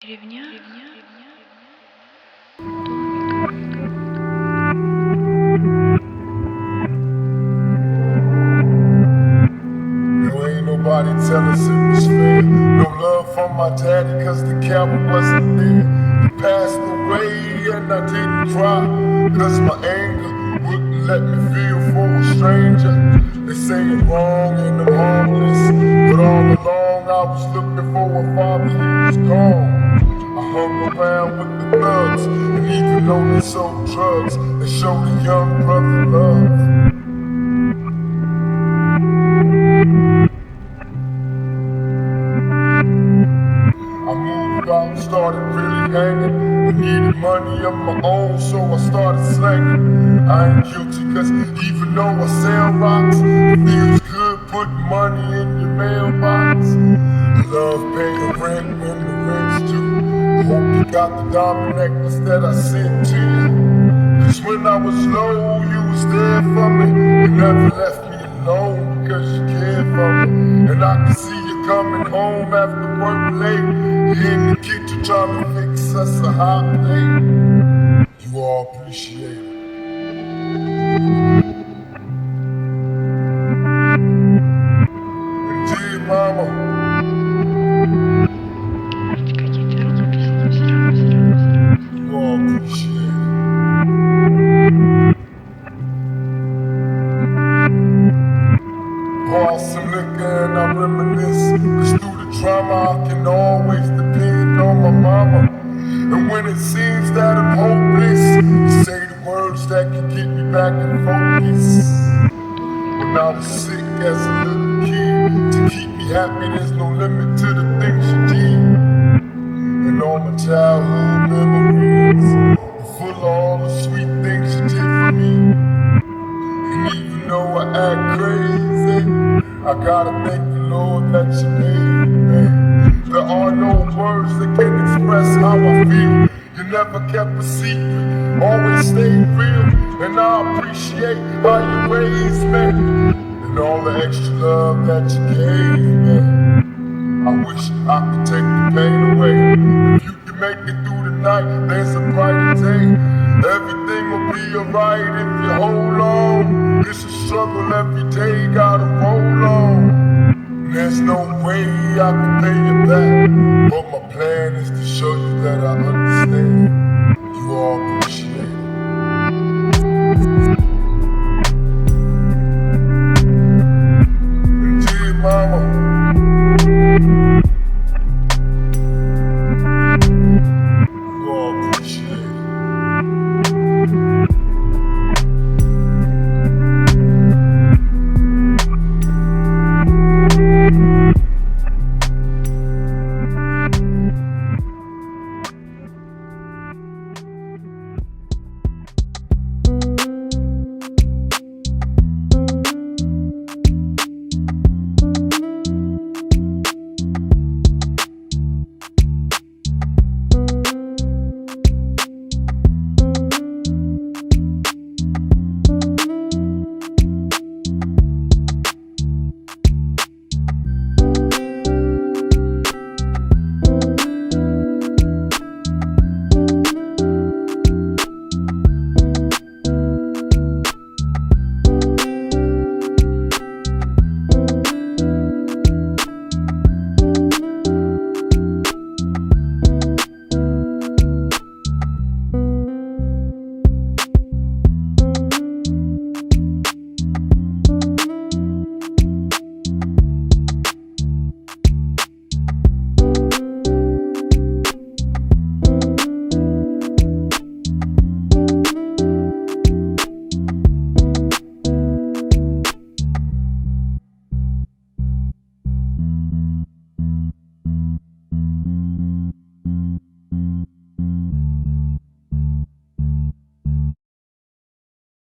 Деревня. There ain't nobody tell us it was fair. No love from my daddy cause the cowboy wasn't there. He passed away and I didn't cry cause my anger wouldn't let me feel for a stranger. They say I'm wrong and I'm harmless, but all along I was looking for a father, he was gone. I hung around with the thugs, and even though they sold drugs, they showed a young brother love. I moved out, started really hanging. I needed money of my own, so I started slanging. I ain't guilty, cause even though I sell rocks, it feels good putting money in your mailbox. I love paying rent when the rent's due. I hope you got the diamond necklace that I sent to you. Cause when I was low, you was there for me. You never left me alone because you cared for me. And I can see you coming home after work late. You in the kitchen trying to fix us a hot plate. You all appreciate it. And dear mama, you all appreciate it. Pour some liquor and I reminisce. Cause through the trauma I can always depend on my mama. And when it seems that I'm hopeless, you say the words that can get me back in focus. When I was sick as a little kid, to keep me happy there's no limit to the things you did. And all my childhood memories are full of all the sweet things you did for me. And even though I act crazy, I gotta thank the Lord that you made me. There are no words that can express how I feel. You never kept a secret, always stayed real. And I appreciate how you raised me, and all the extra love that you gave me. I wish I could take the pain away. If you can make it through the night, there's a brighter day. Everything will be alright if you hold on. It's a struggle every day, gotta roll on. There's no way I can pay you back, but my plan is to show you that I understand.